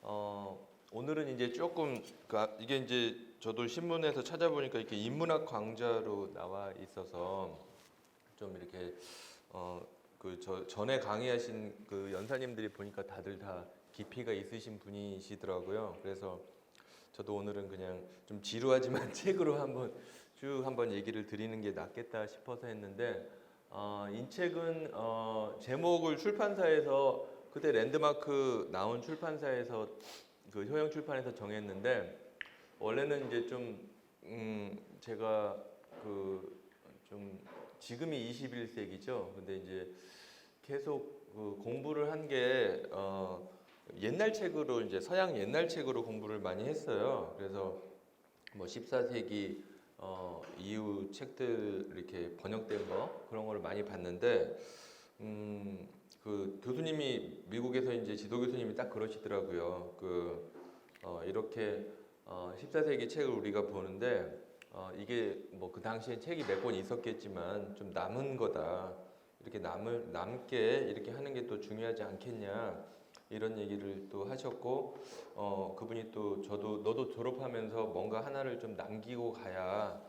오늘은 이제 조금 이게 이제 저도 신문에서 찾아보니까 이렇게 인문학 강좌로 나와 있어서 좀 이렇게 전에 강의하신 그 연사님들이 보니까 다들 다 깊이가 있으신 분이시더라고요. 그래서 저도 오늘은 그냥 좀 지루하지만 책으로 한번 얘기를 드리는 게 낫겠다 싶어서 했는데 이 책은 제목을 출판사에서 그때 랜드마크 나온 출판사에서 그 효영 출판에서 정했는데 원래는 이제 제가 지금이 21세기죠. 근데 이제 계속 그 공부를 한 게 옛날 책으로 이제 서양 옛날 책으로 공부를 많이 했어요. 그래서 뭐 14세기 이후 책들 이렇게 번역된 거 그런 거를 많이 봤는데 그 교수님이 미국에서 이제 지도 교수님이 딱 그러시더라고요. 이렇게 14세기 책을 우리가 보는데 이게 뭐 그 당시에 책이 몇 권 있었겠지만 좀 남은 거다. 이렇게 남게 이렇게 하는 게 또 중요하지 않겠냐. 이런 얘기를 또 하셨고 그분이 또 너도 졸업하면서 뭔가 하나를 좀 남기고 가야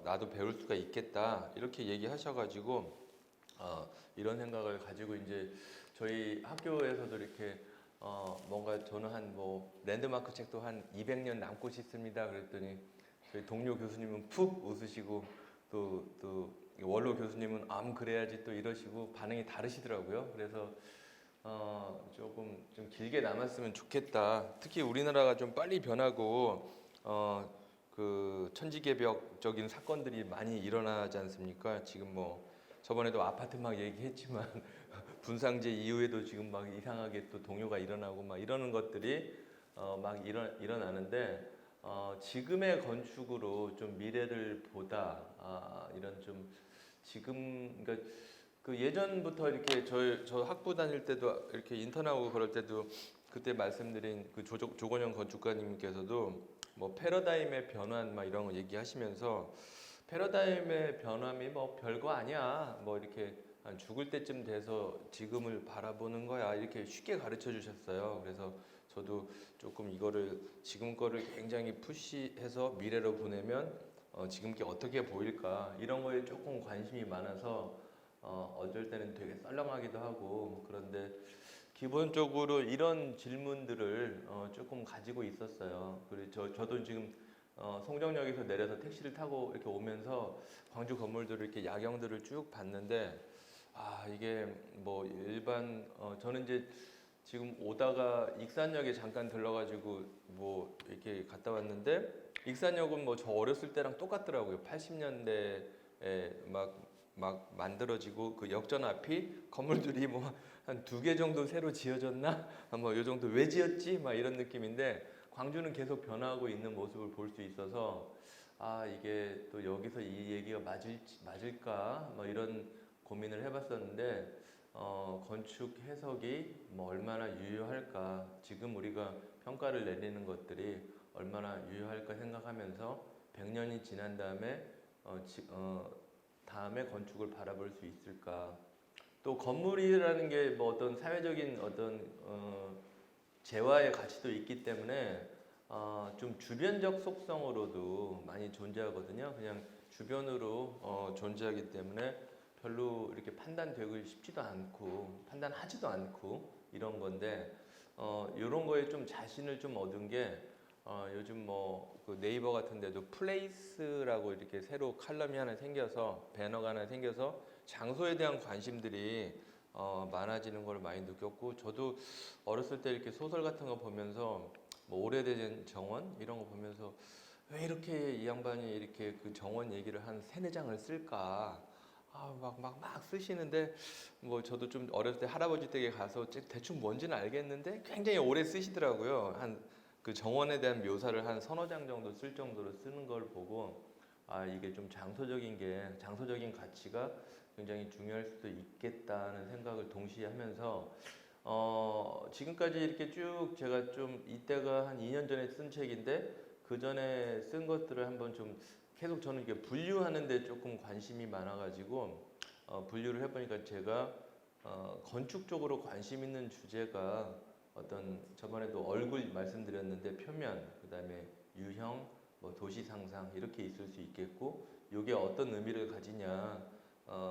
나도 배울 수가 있겠다 이렇게 얘기하셔가지고 이런 생각을 가지고 이제 저희 학교에서도 이렇게 뭔가 저는 한 뭐 랜드마크 책도 한 200년 남고 싶습니다 그랬더니 저희 동료 교수님은 푹 웃으시고 또 원로 교수님은 그래야지 또 이러시고 반응이 다르시더라고요. 그래서 조금 좀 길게 남았으면 좋겠다. 특히 우리나라가 좀 빨리 변하고 그 천지개벽적인 사건들이 많이 일어나지 않습니까? 지금 뭐 저번에도 아파트 막 얘기했지만 분상제 이후에도 지금 막 이상하게 또 동요가 일어나고 막 이러는 것들이 막 일어나는데 지금의 건축으로 좀 미래를 보다 이런 좀 지금 그러니까 그 예전부터 이렇게 저 학부 다닐 때도 이렇게 인턴하고 그럴 때도 그때 말씀드린 그 조건영 건축가님께서도 뭐 패러다임의 변환 막 이런 거 얘기하시면서 패러다임의 변함이 뭐 별거 아니야 뭐 이렇게 한 죽을 때쯤 돼서 지금을 바라보는 거야 이렇게 쉽게 가르쳐 주셨어요. 그래서 저도 조금 이거를 지금 거를 굉장히 푸시해서 미래로 보내면 지금 게 어떻게 보일까 이런 거에 조금 관심이 많아서 어쩔 때는 되게 썰렁하기도 하고 그런데 기본적으로 이런 질문들을 조금 가지고 있었어요. 그리고 저도 지금 송정역에서 내려서 택시를 타고 이렇게 오면서 광주 건물들을 이렇게 야경들을 쭉 봤는데 이게 뭐 일반 저는 이제 지금 오다가 익산역에 잠깐 들러가지고 뭐 이렇게 갔다 왔는데 익산역은 뭐 저 어렸을 때랑 똑같더라고요. 80년대에 막 만들어지고 그 역전 앞이 건물들이 뭐 한 두 개 정도 새로 지어졌나? 뭐 요 정도 왜 지었지? 막 이런 느낌인데 광주는 계속 변화하고 있는 모습을 볼 수 있어서 이게 또 여기서 이 얘기가 맞을까? 뭐 이런 고민을 해봤었는데 건축 해석이 뭐 얼마나 유효할까? 지금 우리가 평가를 내리는 것들이 얼마나 유효할까 생각하면서 100년이 지난 다음에 다음에 건축을 바라볼 수 있을까? 또 건물이라는 게 뭐 어떤 사회적인 어떤 재화의 가치도 있기 때문에 좀 주변적 속성으로도 많이 존재하거든요. 그냥 주변으로 존재하기 때문에 별로 이렇게 판단되고 싶지도 않고 판단하지도 않고 이런 건데 이런 거에 좀 자신을 좀 얻은 게 요즘 뭐 그 네이버 같은 데도 플레이스라고 이렇게 새로 칼럼이 하나 생겨서 배너가 하나 생겨서 장소에 대한 관심들이 많아지는 걸 많이 느꼈고 저도 어렸을 때 이렇게 소설 같은 거 보면서 뭐 오래된 정원 이런 거 보면서 왜 이렇게 이 양반이 이렇게 그 정원 얘기를 한 세네 장을 쓸까 막 쓰시는데 뭐 저도 좀 어렸을 때 할아버지 댁에 가서 대충 뭔지는 알겠는데 굉장히 오래 쓰시더라고요. 한 그 정원에 대한 묘사를 한 서너 장 정도 쓸 정도로 쓰는 걸 보고 이게 좀 장소적인 가치가 굉장히 중요할 수도 있겠다는 생각을 동시에 하면서 지금까지 이렇게 쭉 제가 좀 이때가 한 2년 전에 쓴 책인데 그 전에 쓴 것들을 한번 좀 계속 저는 이게 분류하는데 조금 관심이 많아가지고 분류를 해보니까 제가 건축 쪽으로 관심 있는 주제가 어떤 저번에도 얼굴 말씀드렸는데 표면, 그다음에 유형, 뭐 도시 상상 이렇게 있을 수 있겠고, 이게 어떤 의미를 가지냐,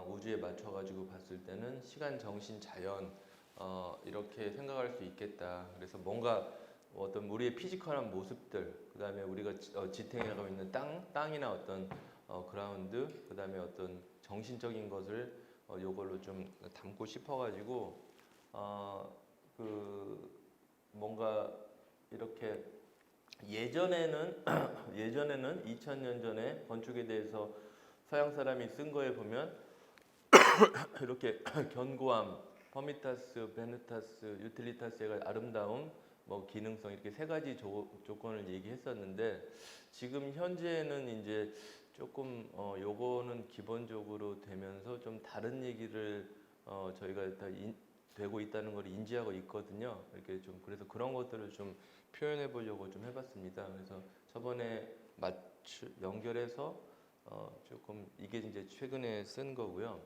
우주에 맞춰가지고 봤을 때는 시간, 정신, 자연 이렇게 생각할 수 있겠다. 그래서 뭔가 어떤 우리의 피지컬한 모습들, 그다음에 우리가 지탱하고 있는 땅이나 어떤 그라운드, 그다음에 어떤 정신적인 것을 요걸로 좀 담고 싶어가지고 그 뭔가 이렇게 예전에는 예전에는 2000년 전에 건축에 대해서 서양 사람이 쓴 거에 보면 이렇게 견고함, 퍼미타스, 베네타스, 유틸리타스의 아름다움, 뭐 기능성 이렇게 세 가지 조건을 얘기했었는데, 지금 현재는 이제 조금 요거는 기본적으로 되면서 좀 다른 얘기를 저희가 다 되고 있다는 걸 인지하고 있거든요. 이렇게 좀 그래서 그런 것들을 좀 표현해 보려고 좀 해봤습니다. 그래서 저번에 연결해서 조금 이게 이제 최근에 쓴 거고요.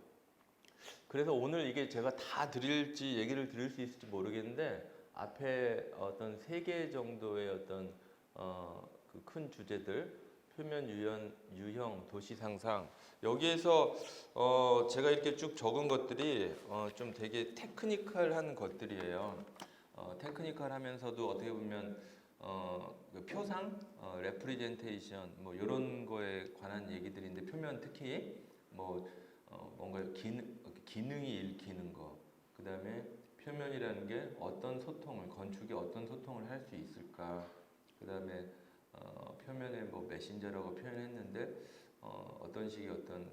그래서 오늘 이게 제가 다 드릴지 얘기를 드릴 수 있을지 모르겠는데, 앞에 어떤 3개 정도의 어떤 그 큰 주제들, 표면, 유형, 도시 상상, 여기에서 제가 이렇게 쭉 적은 것들이 좀 되게 테크니컬한 것들이에요. 테크니컬하면서도 어떻게 보면 그 표상, 레프리젠테이션 뭐 이런 거에 관한 얘기들인데, 표면 특히 뭐 뭔가 기능이 읽히는 거, 그 다음에 표면이라는 게 어떤 소통을, 건축이 어떤 소통을 할 수 있을까, 그 다음에 표면에 뭐 메신저라고 표현했는데 어떤 식의 어떤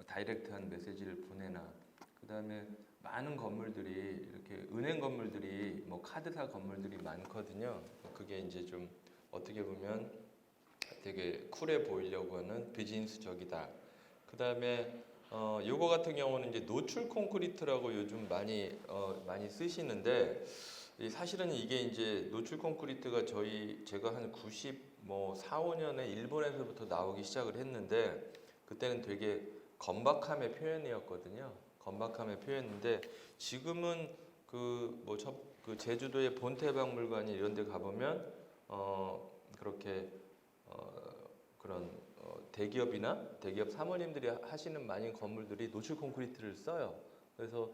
다이렉트한 메시지를 보내나, 그 다음에 많은 건물들이 이렇게 은행 건물들이 뭐 카드사 건물들이 많거든요. 그게 이제 좀 어떻게 보면 되게 쿨해 보이려고 하는 비즈니스적이다. 그 다음에 요거 같은 경우는 이제 노출 콘크리트라고 요즘 많이 쓰시는데, 사실은 이게 이제 노출 콘크리트가 제가 한 94, 5년에 일본에서부터 나오기 시작을 했는데, 그때는 되게 건박함의 표현이었거든요. 건박함의 표현인데, 지금은 그 제주도의 본태박물관이 이런 데 가보면 그렇게 그런 대기업 사모님들이 하시는 많은 건물들이 노출 콘크리트를 써요. 그래서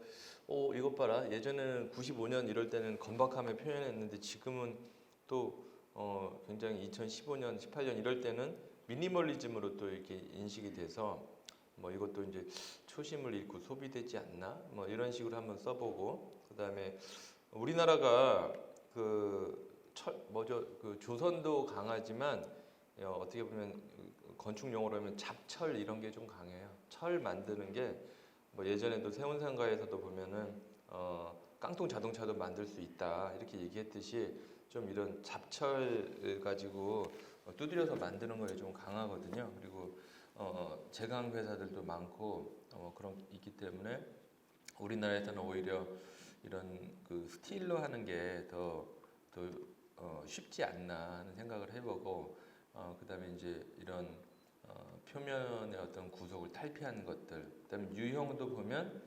이것 봐라, 예전에는 95년 이럴 때는 건박함을 표현했는데, 지금은 또 굉장히 2015년, 18년 이럴 때는 미니멀리즘으로 또 이렇게 인식이 돼서, 뭐 이것도 이제 초심을 잃고 소비되지 않나, 뭐 이런 식으로 한번 써보고, 그 다음에 우리나라가 그 조선도 강하지만 어떻게 보면 건축 용어로 하면 잡철 이런 게 좀 강해요. 철 만드는 게 뭐 예전에도 세운상가에서도 보면은 깡통 자동차도 만들 수 있다 이렇게 얘기했듯이, 좀 이런 잡철 가지고 두드려서 만드는 거에 좀 강하거든요. 그리고 제강 회사들도 많고 그런 있기 때문에 우리나라에서는 오히려 이런 그 스틸로 하는 게 더 쉽지 않나 하는 생각을 해보고, 그다음에 이제 이런 표면의 어떤 구석을 탈피하는 것들, 그다음에 유형도 보면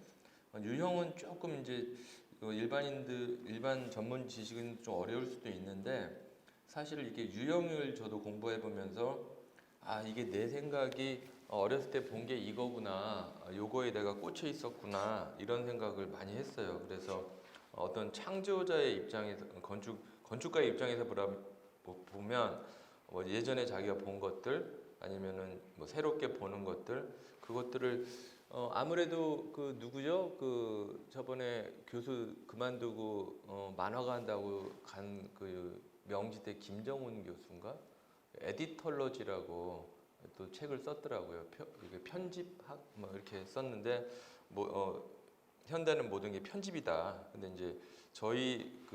유형은 조금 이제 일반 전문 지식은 좀 어려울 수도 있는데, 사실 이게 유형을 저도 공부해 보면서 이게 내 생각이 어렸을 때 본 게 이거구나, 요거에 내가 꽂혀 있었구나, 이런 생각을 많이 했어요. 그래서 어떤 창조자의 입장에서, 건축가의 입장에서 보면 예전에 자기가 본 것들, 아니면은 뭐 새롭게 보는 것들, 그것들을 아무래도 그 누구죠? 그 저번에 교수 그만두고 만화가 한다고 간 그 명지대 김정훈 교수인가? 에디털러지라고 또 책을 썼더라고요. 이게 편집학 뭐 이렇게 썼는데, 현대는 모든 게 편집이다. 근데 이제 저희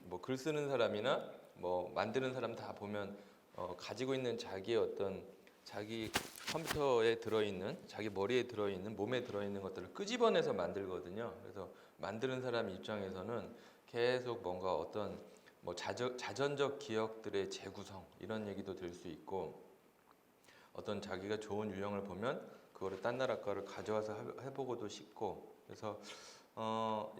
뭐 글 쓰는 사람이나 뭐 만드는 사람 다 보면 가지고 있는 자기 컴퓨터에 들어있는, 자기 머리에 들어있는, 몸에 들어있는 것들을 끄집어내서 만들거든요. 그래서 만드는 사람 입장에서는 계속 뭔가 어떤 뭐 자전적 기억들의 재구성 이런 얘기도 될 수 있고, 어떤 자기가 좋은 유형을 보면 그거를 딴 나라 거를 가져와서 해보고도 싶고, 그래서 이거